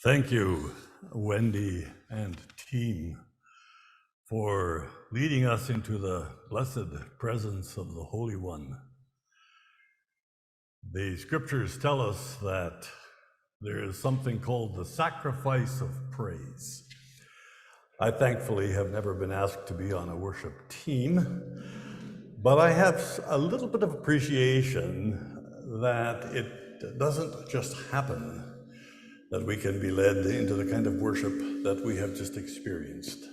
Thank you, Wendy and team, for leading us into the blessed presence of the Holy One. The scriptures tell us that there is something called the sacrifice of praise. I thankfully have never been asked to be on a worship team, but I have a little bit of appreciation that it doesn't just happen that we can be led into the kind of worship that we have just experienced.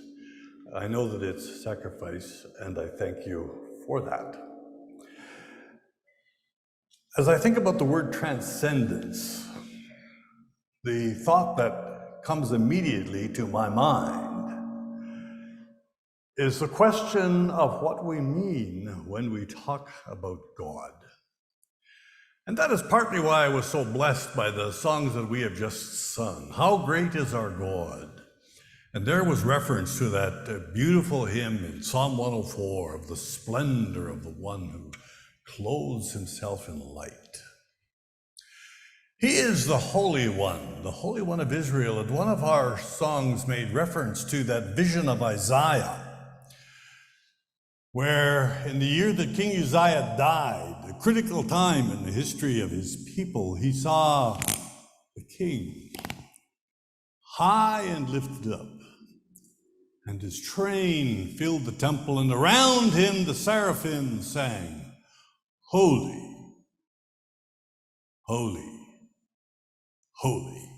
I know that it's sacrifice, and I thank you for that. As I think about the word transcendence, the thought that comes immediately to my mind is the question of what we mean when we talk about God. And that is partly why I was so blessed by the songs that we have just sung. How great is our God? And there was reference to that beautiful hymn in Psalm 104 of the splendor of the one who clothes himself in light. He is the Holy One of Israel. And one of our songs made reference to that vision of Isaiah, where in the year that King Uzziah died, a critical time in the history of his people, he saw the king high and lifted up, and his train filled the temple, and around him the seraphim sang, "Holy, holy, holy."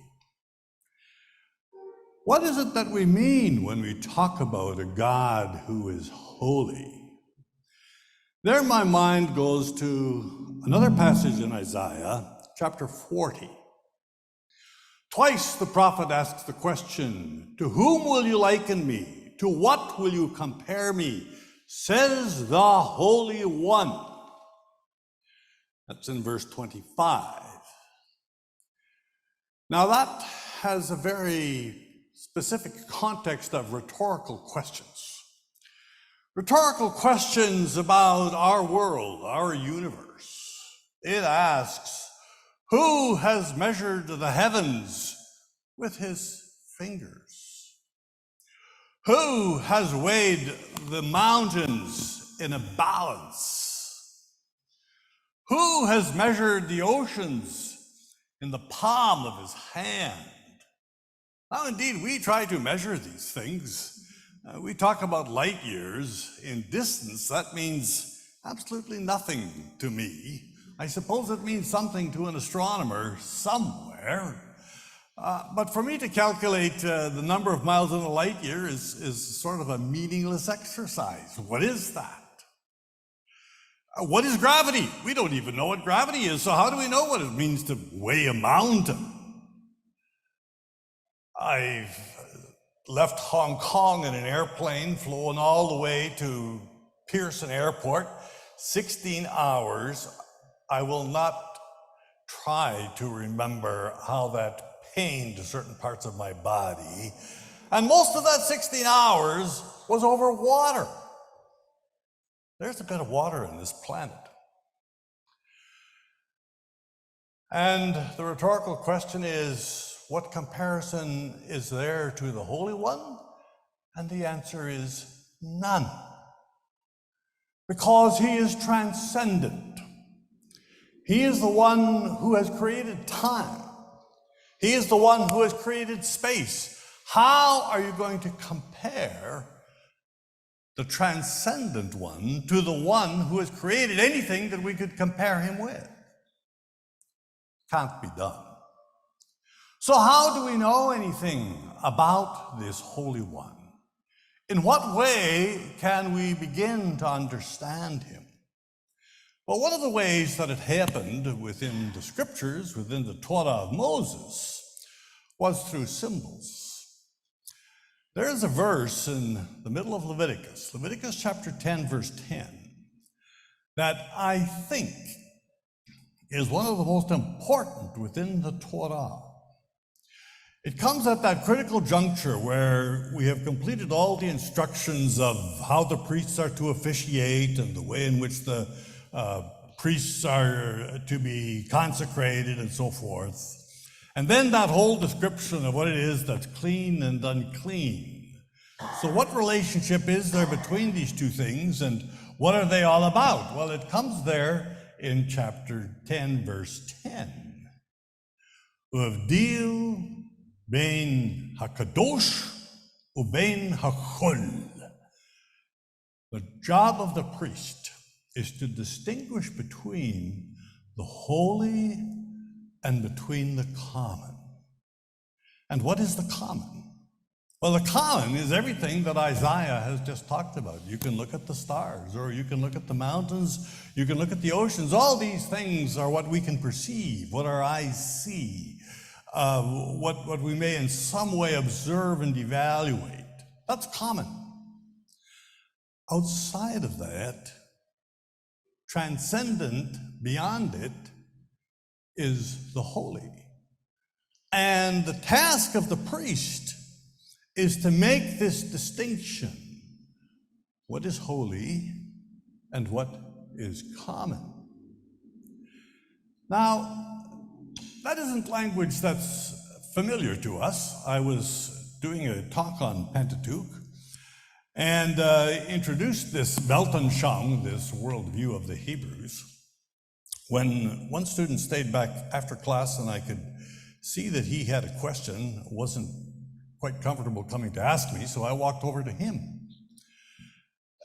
What is it that we mean when we talk about a God who is holy? There my mind goes to another passage in Isaiah, chapter 40. Twice the prophet asks the question, "To whom will you liken me? To what will you compare me? Says the Holy One." That's in verse 25. Now that has a very specific context of rhetorical questions. Rhetorical questions about our world, our universe. It asks, who has measured the heavens with his fingers? Who has weighed the mountains in a balance? Who has measured the oceans in the palm of his hand? Now, indeed, we try to measure these things. We talk about light years in distance. That means absolutely nothing to me. I suppose it means something to an astronomer somewhere. But for me to calculate the number of miles in a light year is sort of a meaningless exercise. What is that? What is gravity? We don't even know what gravity is, so how do we know what it means to weigh a mountain? I've left Hong Kong in an airplane, flown all the way to Pearson Airport, 16 hours. I will not try to remember how that pained certain parts of my body. And most of that 16 hours was over water. There's a bit of water on this planet. And the rhetorical question is, what comparison is there to the Holy One? And the answer is none. Because he is transcendent. He is the one who has created time. He is the one who has created space. How are you going to compare the transcendent one to the one who has created anything that we could compare him with? Can't be done. So how do we know anything about this Holy One? In what way can we begin to understand him? Well, one of the ways that it happened within the scriptures, within the Torah of Moses, was through symbols. There is a verse in the middle of Leviticus chapter 10, verse 10, that I think is one of the most important within the Torah. It comes at that critical juncture where we have completed all the instructions of how the priests are to officiate and the way in which the priests are to be consecrated and so forth. And then that whole description of what it is that's clean and unclean. So what relationship is there between these two things, and what are they all about? Well, it comes there in chapter 10, verse 10. Uvdil bein hakadosh ubein hachol. The job of the priest is to distinguish between the holy and between the common. And what is the common? Well, the common is everything that Isaiah has just talked about. You can look at the stars, or you can look at the mountains, you can look at the oceans. All these things are what we can perceive, what our eyes see, what we may in some way observe and evaluate. That's common. Outside of that, transcendent beyond it, is the holy. And the task of the priest is to make this distinction. What is holy and what is common? Now, that isn't language that's familiar to us. I was doing a talk on Pentateuch and introduced this Weltanschauung, this worldview of the Hebrews, when one student stayed back after class and I could see that he had a question, wasn't quite comfortable coming to ask me, so I walked over to him.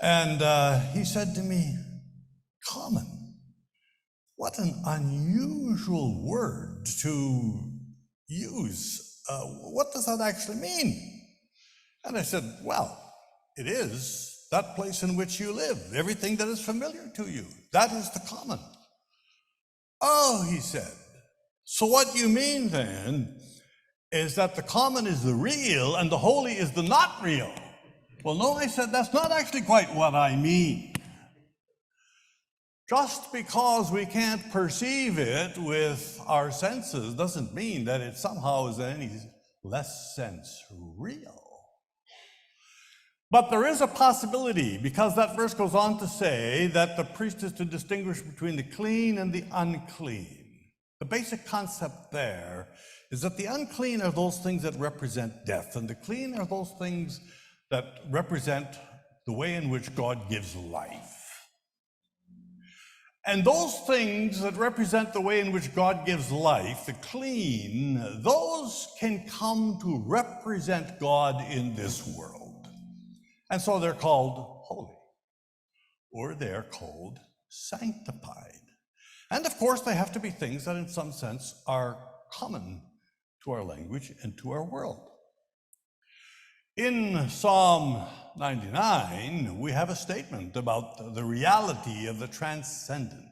And he said to me, common, what an unusual word to use. What does that actually mean? And I said, well, it is that place in which you live, everything that is familiar to you. That is the common. Oh, he said, so what you mean then is that the common is the real and the holy is the not real. Well, no, I said, that's not actually quite what I mean. Just because we can't perceive it with our senses doesn't mean that it somehow is in any less sense real. But there is a possibility, because that verse goes on to say that the priest is to distinguish between the clean and the unclean. The basic concept there is that the unclean are those things that represent death, and the clean are those things that represent the way in which God gives life. And those things that represent the way in which God gives life, the clean, those can come to represent God in this world. And so they're called holy, or they're called sanctified. And of course, they have to be things that in some sense are common to our language and to our world. In Psalm 99, we have a statement about the reality of the transcendent.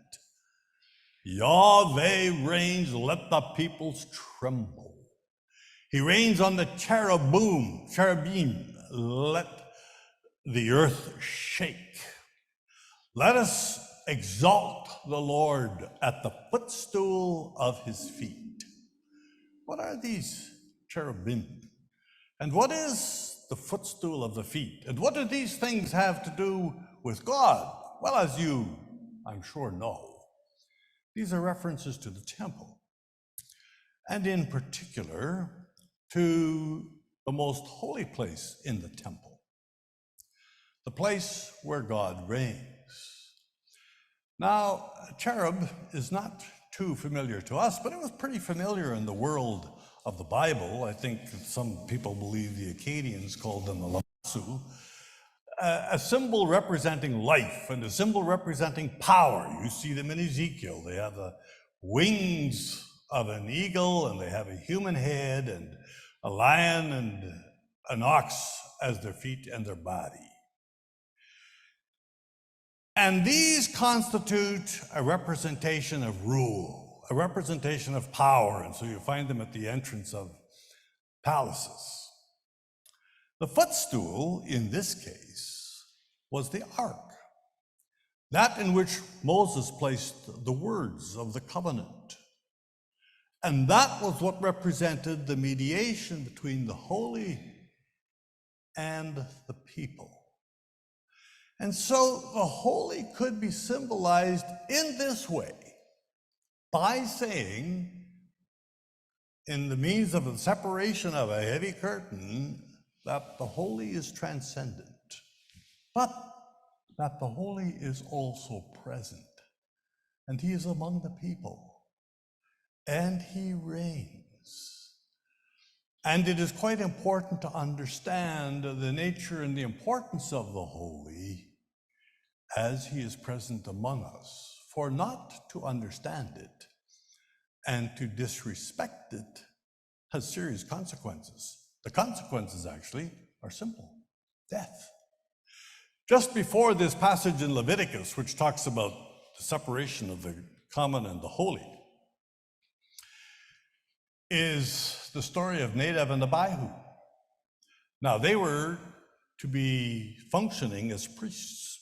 Yahweh reigns, let the peoples tremble. He reigns on the cherubim, let the earth shake. Let us exalt the Lord at the footstool of his feet. What are these cherubim? And what is the footstool of the feet? And what do these things have to do with God? Well, as you, I'm sure, know, these are references to the temple, and in particular to the most holy place in the temple, the place where God reigns. Now, cherub is not too familiar to us, but it was pretty familiar in the world of the Bible. I think some people believe the Akkadians called them the Lamassu, a symbol representing life and a symbol representing power. You see them in Ezekiel. They have the wings of an eagle, and they have a human head, and a lion and an ox as their feet and their body. And these constitute a representation of rule, a representation of power, and so you find them at the entrance of palaces. The footstool, in this case, was the ark, that in which Moses placed the words of the covenant. And that was what represented the mediation between the holy and the people. And so the holy could be symbolized in this way by saying in the means of the separation of a heavy curtain, that the holy is transcendent, but that the holy is also present, and he is among the people, and he reigns. And it is quite important to understand the nature and the importance of the holy as he is present among us, for not to understand it and to disrespect it has serious consequences. The consequences actually are simple: death. Just before this passage in Leviticus, which talks about the separation of the common and the holy, is the story of Nadab and Abihu. Now, they were to be functioning as priests.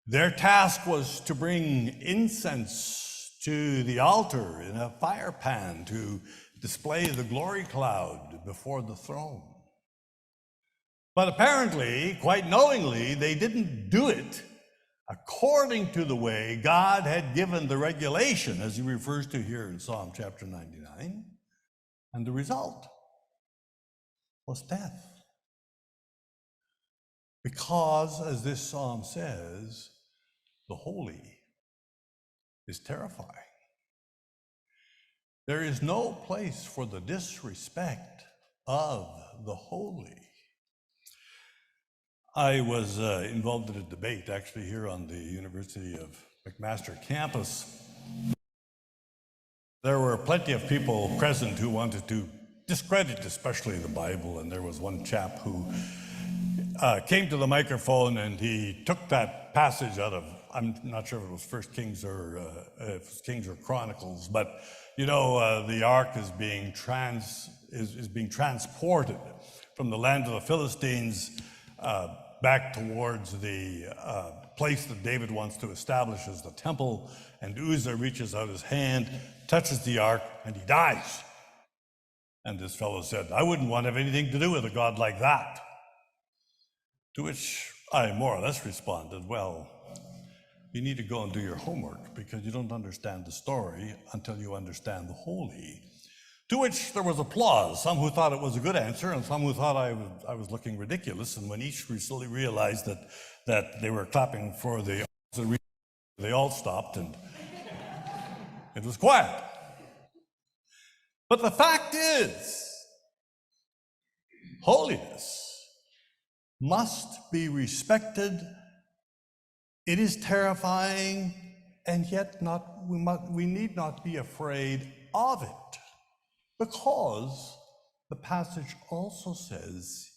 Their task was to bring incense to the altar in a fire pan to display the glory cloud before the throne. But apparently, quite knowingly, they didn't do it according to the way God had given the regulation, as he refers to here in Psalm chapter 99. And the result was death. Because, as this psalm says, the holy is terrifying. There is no place for the disrespect of the holy. I was involved in a debate actually here on the University of McMaster campus. There were plenty of people present who wanted to discredit especially the Bible, and there was one chap who came to the microphone and he took that passage out of, I'm not sure if it was First Kings or if it was Kings or Chronicles, but you know, the ark is being transported from the land of the Philistines back towards the place that David wants to establish as the temple, and Uzzah reaches out his hand, touches the ark, and he dies. And this fellow said, I wouldn't want to have anything to do with a God like that. To which I more or less responded, well, you need to go and do your homework because you don't understand the story until you understand the holy. To which there was applause, some who thought it was a good answer and some who thought I was looking ridiculous. And when each realized that they were clapping for the reason, they all stopped and it was quiet. But the fact is, holiness must be respected. It is terrifying, and yet we need not be afraid of it, because the passage also says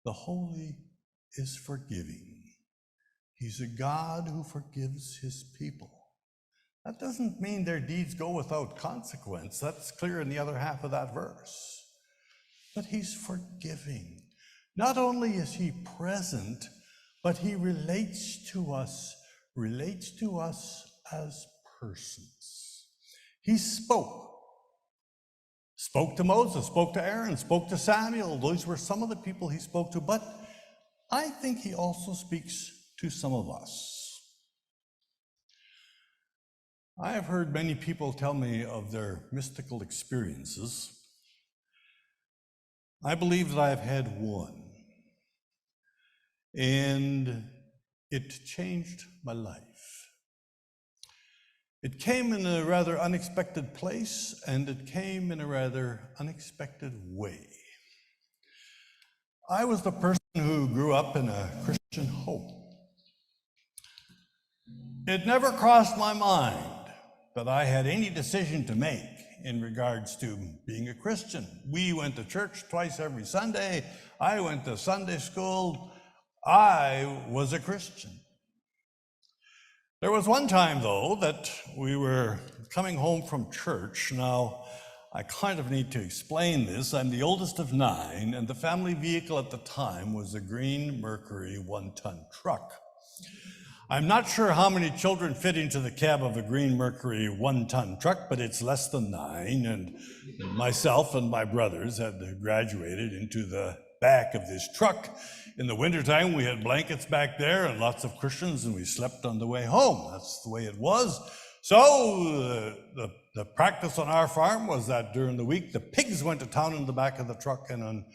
the holy is forgiving. He's a God who forgives his people. That doesn't mean their deeds go without consequence. That's clear in the other half of that verse. But he's forgiving. Not only is he present, but he relates to us as persons. He spoke to Moses, spoke to Aaron, spoke to Samuel. Those were some of the people he spoke to, but I think he also speaks to some of us. I have heard many people tell me of their mystical experiences. I believe that I've had one, and it changed my life. It came in a rather unexpected place, and it came in a rather unexpected way. I was the person who grew up in a Christian home. It never crossed my mind that I had any decision to make in regards to being a Christian. We went to church twice every Sunday. I went to Sunday school. I was a Christian. There was one time, though, that we were coming home from church. Now, I kind of need to explain this. I'm the oldest of 9, and the family vehicle at the time was a green Mercury 1-ton truck. I'm not sure how many children fit into the cab of a green Mercury 1-ton truck, but it's less than 9, and myself and my brothers had graduated into the back of this truck. In the wintertime, we had blankets back there and lots of cushions, and we slept on the way home. That's the way it was. So the practice on our farm was that during the week, the pigs went to town in the back of the truck, and on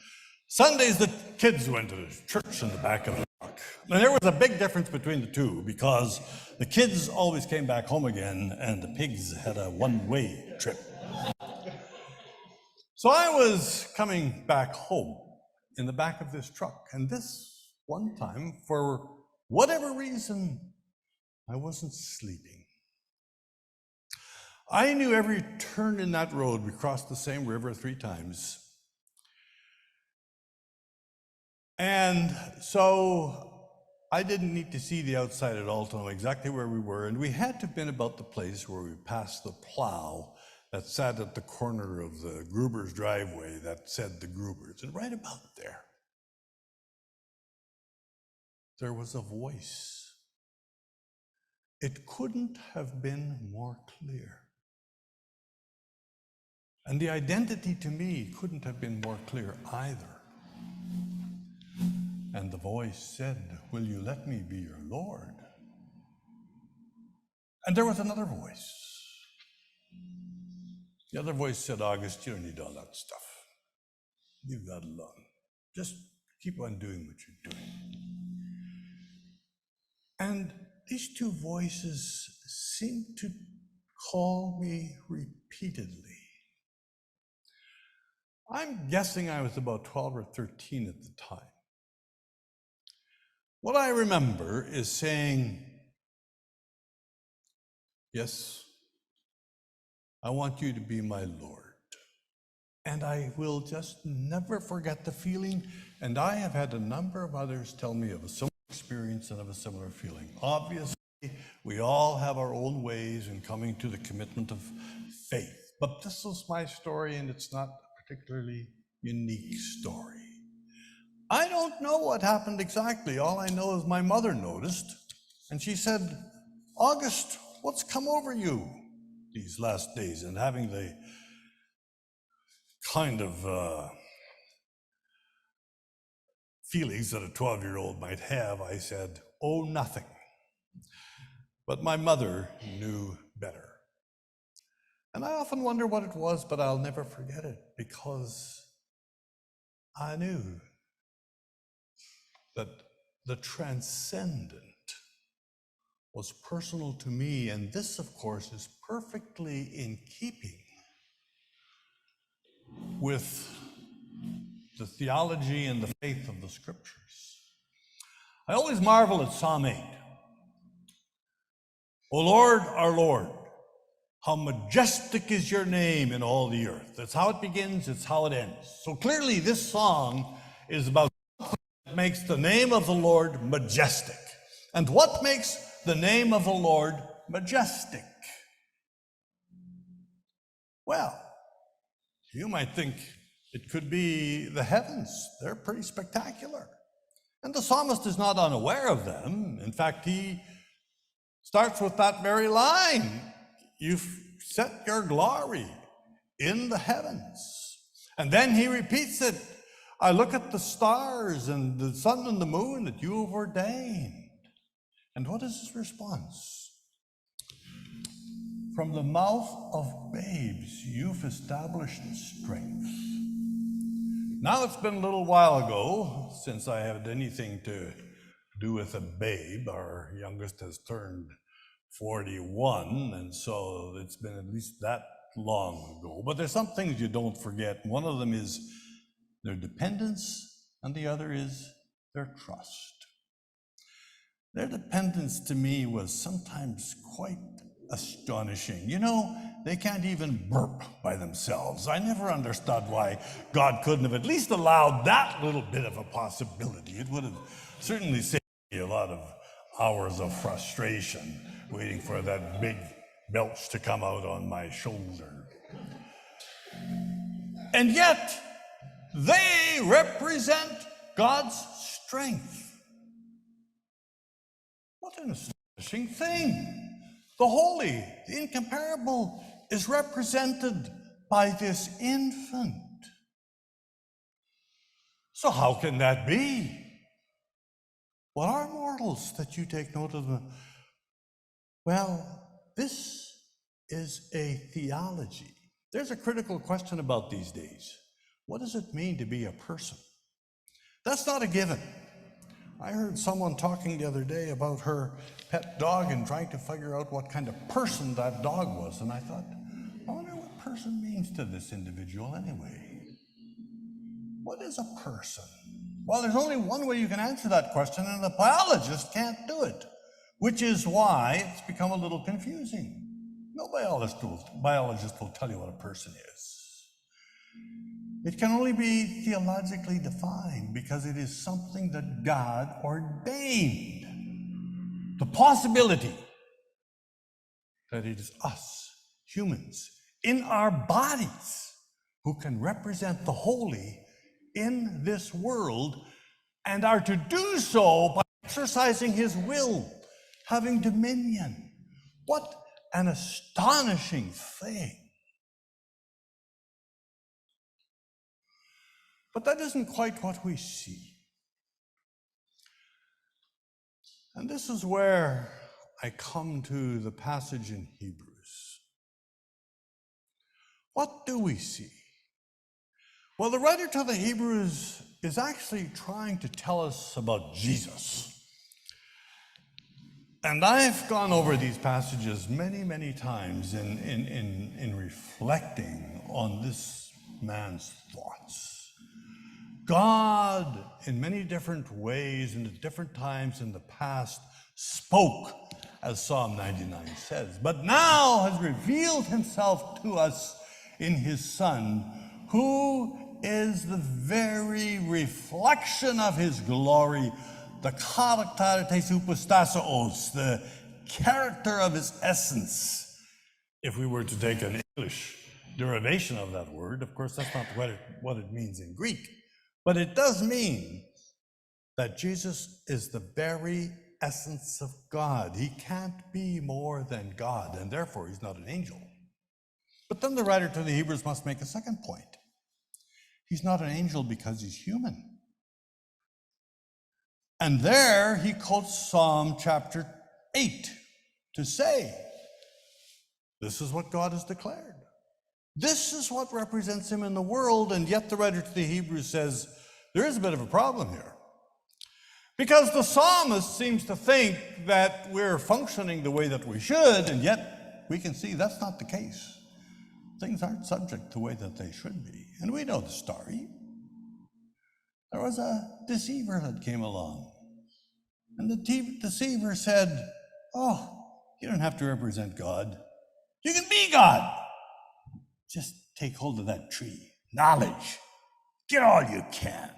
Sundays, the kids went to church in the back of the truck. And there was a big difference between the two, because the kids always came back home again, and the pigs had a one-way trip. So I was coming back home in the back of this truck, and this one time, for whatever reason, I wasn't sleeping. I knew every turn in that road. We crossed the same river 3 times. And so I didn't need to see the outside at all to know exactly where we were. And we had to have been about the place where we passed the plow that sat at the corner of the Gruber's driveway that said the Grubers. And right about there was a voice. It couldn't have been more clear. And the identity to me couldn't have been more clear either. And the voice said, "Will you let me be your Lord?" And there was another voice. The other voice said, "August, you don't need all that stuff. Leave that alone. Just keep on doing what you're doing." And these 2 voices seemed to call me repeatedly. I'm guessing I was about 12 or 13 at the time. What I remember is saying, "Yes, I want you to be my Lord." And I will just never forget the feeling. And I have had a number of others tell me of a similar experience and of a similar feeling. Obviously, we all have our own ways in coming to the commitment of faith. But this was my story, and it's not a particularly unique story. I don't know what happened exactly. All I know is my mother noticed, and she said, "August, what's come over you these last days?" And having the kind of feelings that a 12-year-old might have, I said, "Oh, nothing." But my mother knew better. And I often wonder what it was, but I'll never forget it, because I knew that the transcendent was personal to me, and this, of course, is perfectly in keeping with the theology and the faith of the Scriptures. I always marvel at Psalm 8. "O Lord, our Lord, how majestic is your name in all the earth." That's how it begins, it's how it ends. So clearly this song is about what makes the name of the Lord majestic. And what makes the name of the Lord majestic? Well, you might think it could be the heavens. They're pretty spectacular. And the psalmist is not unaware of them. In fact, he starts with that very line. "You've set your glory in the heavens." And then he repeats it. "I look at the stars and the sun and the moon that you have ordained." And what is his response? "From the mouth of babes, you've established strength." Now, it's been a little while ago since I had anything to do with a babe. Our youngest has turned 41, and so it's been at least that long ago. But there's some things you don't forget. One of them is their dependence, and the other is their trust. Their dependence to me was sometimes quite astonishing. You know, they can't even burp by themselves. I never understood why God couldn't have at least allowed that little bit of a possibility. It would have certainly saved me a lot of hours of frustration waiting for that big belch to come out on my shoulder. And yet, they represent God's strength. What an astonishing thing. The holy, the incomparable, is represented by this infant. So how can that be? What are mortals that you take note of them? Well, this is a theology. There's a critical question about these days. What does it mean to be a person? That's not a given. I heard someone talking the other day about her pet dog and trying to figure out what kind of person that dog was. And I thought, I wonder what person means to this individual anyway. What is a person? Well, there's only one way you can answer that question, and the biologist can't do it, which is why it's become a little confusing. No biologist will tell you what a person is. It can only be theologically defined because it is something that God ordained. The possibility that it is us, humans, in our bodies, who can represent the holy in this world and are to do so by exercising his will, having dominion. What an astonishing thing. But that isn't quite what we see. And this is where I come to the passage in Hebrews. What do we see? Well, the writer to the Hebrews is actually trying to tell us about Jesus. And I've gone over these passages many, many times in reflecting on this man's thoughts. God, in many different ways and at different times in the past, spoke, as Psalm 99 says, but now has revealed himself to us in his Son, who is the very reflection of his glory, the characteritas hypostaseos, the character of his essence. If we were to take an English derivation of that word, of course, that's not what it means in Greek. But it does mean that Jesus is the very essence of God. He can't be more than God, and therefore he's not an angel. But then the writer to the Hebrews must make a second point. He's not an angel because he's human. And there he quotes Psalm chapter 8 to say, this is what God has declared. This is what represents him in the world, and yet the writer to the Hebrews says, there is a bit of a problem here. Because the psalmist seems to think that we're functioning the way that we should, and yet we can see that's not the case. Things aren't subject the way that they should be. And we know the story. There was a deceiver that came along. And the deceiver said, oh, you don't have to represent God. You can be God. Just take hold of that tree. Knowledge. Get all you can.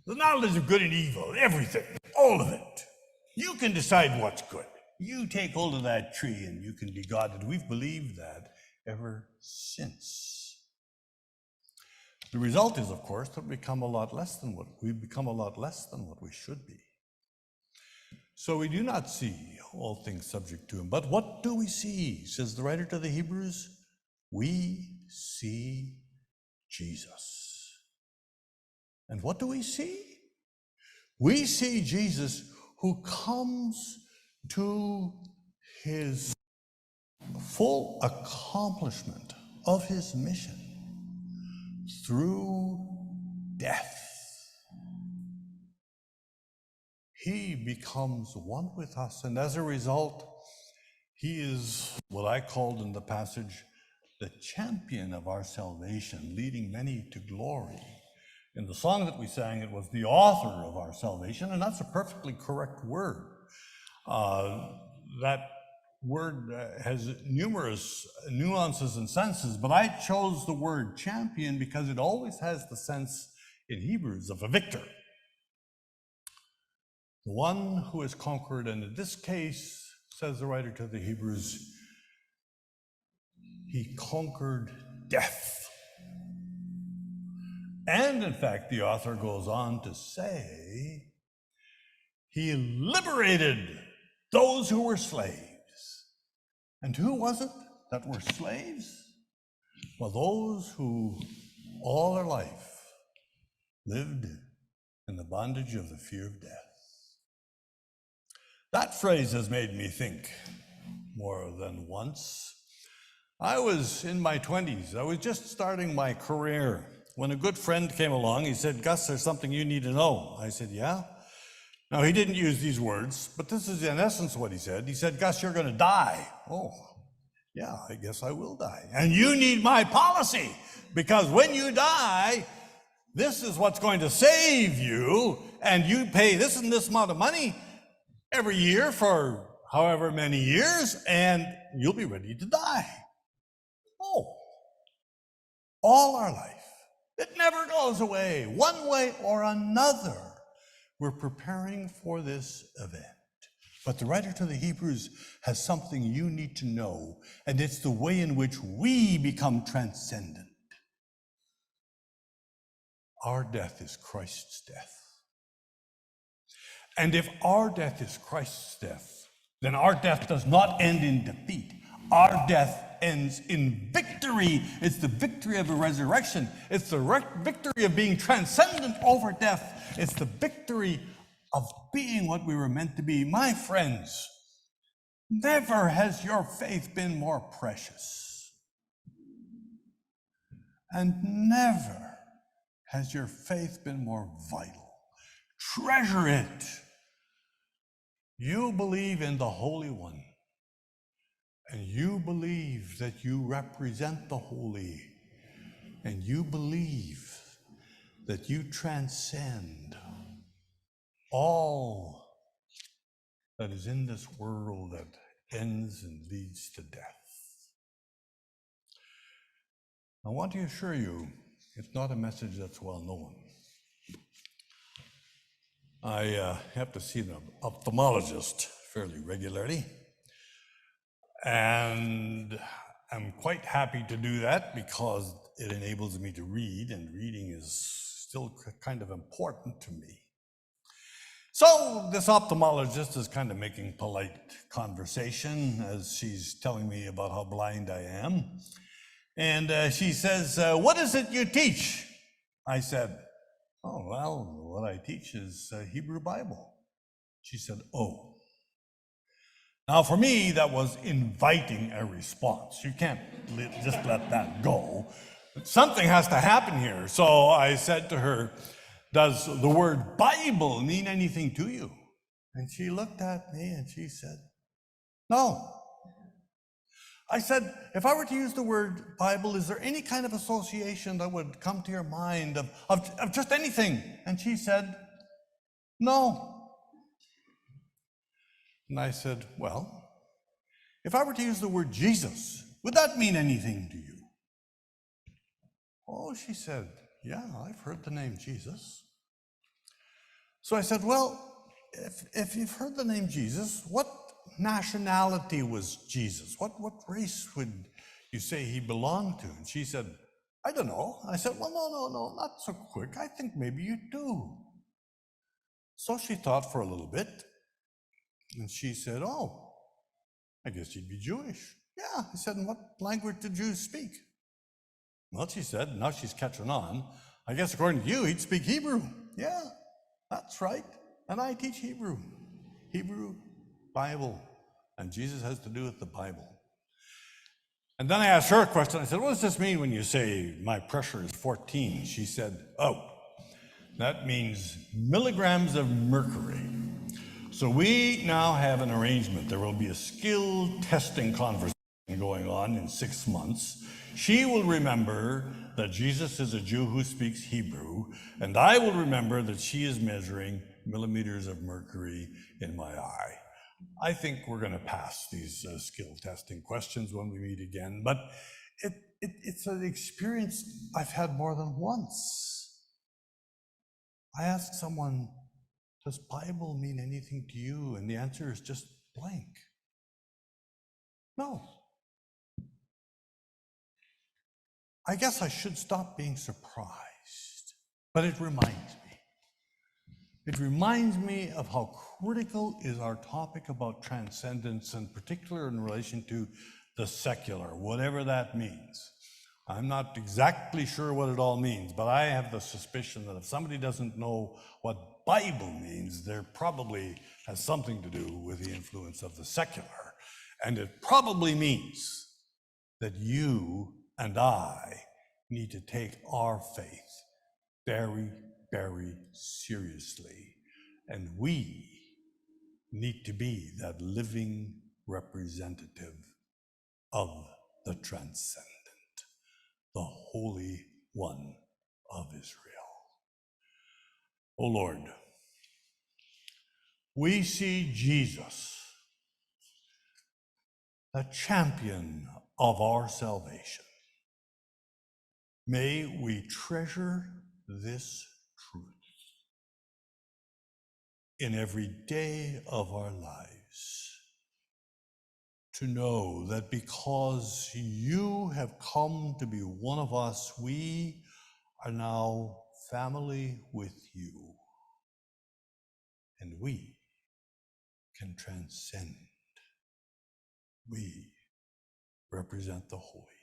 The knowledge of good and evil, everything, all of it. You can decide what's good. You take hold of that tree and you can be God. And we've believed that ever since. The result is, of course, that we've become a lot less than what we should be. So we do not see all things subject to him. But what do we see? Says the writer to the Hebrews, we see Jesus. And what do we see? We see Jesus who comes to his full accomplishment of his mission through death. He becomes one with us, and as a result, he is what I called in the passage the champion of our salvation, leading many to glory. In the song that we sang, it was the author of our salvation, and that's a perfectly correct word. That word has numerous nuances and senses, but I chose the word champion because it always has the sense in Hebrews of a victor. The one who has conquered, and in this case, says the writer to the Hebrews, he conquered death. And in fact, the author goes on to say, he liberated those who were slaves. And who was it that were slaves? Well, those who all their life lived in the bondage of the fear of death. That phrase has made me think more than once I was in my 20s. I was just starting my career when a good friend came along. He said, "Gus, there's something you need to know." I said, "Yeah?" Now, he didn't use these words, but this is in essence what he said. He said, "Gus, you're going to die." Oh, yeah, I guess I will die. And you need my policy, because when you die, this is what's going to save you, and you pay this and this amount of money every year for however many years, and you'll be ready to die. Oh, all our life. It never goes away, one way or another. We're preparing for this event. But the writer to the Hebrews has something you need to know, and it's the way in which we become transcendent. Our death is Christ's death. And if our death is Christ's death, then our death does not end in defeat. Our death ends in victory. It's the victory of a resurrection. It's the victory of being transcendent over death. It's the victory of being what we were meant to be. My friends, never has your faith been more precious. And never has your faith been more vital. Treasure it. You believe in the Holy One, and you believe that you represent the holy, and you believe that you transcend all that is in this world that ends and leads to death. I want to assure you, it's not a message that's well known. I have to see an ophthalmologist fairly regularly, and I'm quite happy to do that because it enables me to read, and reading is still kind of important to me. So this ophthalmologist is kind of making polite conversation as she's telling me about how blind I am. And she says, "What is it you teach?" I said, "Oh, well, what I teach is Hebrew Bible." She said, "Oh." Now, for me, that was inviting a response. You can't just let that go. Something has to happen here. So I said to her, "Does the word Bible mean anything to you?" And she looked at me and she said, "No." I said, "If I were to use the word Bible, is there any kind of association that would come to your mind of just anything?" And she said, "No." And I said, "Well, if I were to use the word Jesus, would that mean anything to you?" "Oh," she said, "yeah, I've heard the name Jesus." So I said, "Well, if you've heard the name Jesus, what nationality was Jesus? What race would you say he belonged to?" And she said, "I don't know." I said, "Well, no, not so quick. I think maybe you do." So she thought for a little bit, and she said, "Oh, I guess you'd be Jewish." "Yeah." I said, "And what language do Jews speak?" "Well," she said, now she's catching on, "I guess according to you, he'd speak Hebrew." "Yeah, that's right. And I teach Hebrew Bible. And Jesus has to do with the Bible." And then I asked her a question. I said, "What does this mean when you say my pressure is 14? She said, "Oh, that means milligrams of mercury." So we now have an arrangement. There will be a skill testing conversation going on in 6 months. She will remember that Jesus is a Jew who speaks Hebrew, and I will remember that she is measuring millimeters of mercury in my eye. I think we're going to pass these skill testing questions when we meet again, but it's an experience I've had more than once. I asked someone, "Does Bible mean anything to you?" And the answer is just blank. No. I guess I should stop being surprised, but it reminds me. It reminds me of how critical is our topic about transcendence, in particular in relation to the secular, whatever that means. I'm not exactly sure what it all means, but I have the suspicion that if somebody doesn't know what Bible means, there probably has something to do with the influence of the secular. And it probably means that you and I need to take our faith very, very seriously. And we need to be that living representative of the transcendent, the Holy One of Israel. O Lord, we see Jesus, the champion of our salvation. May we treasure this truth in every day of our lives, to know that because you have come to be one of us, we are now family with you, and we can transcend. We represent the Holy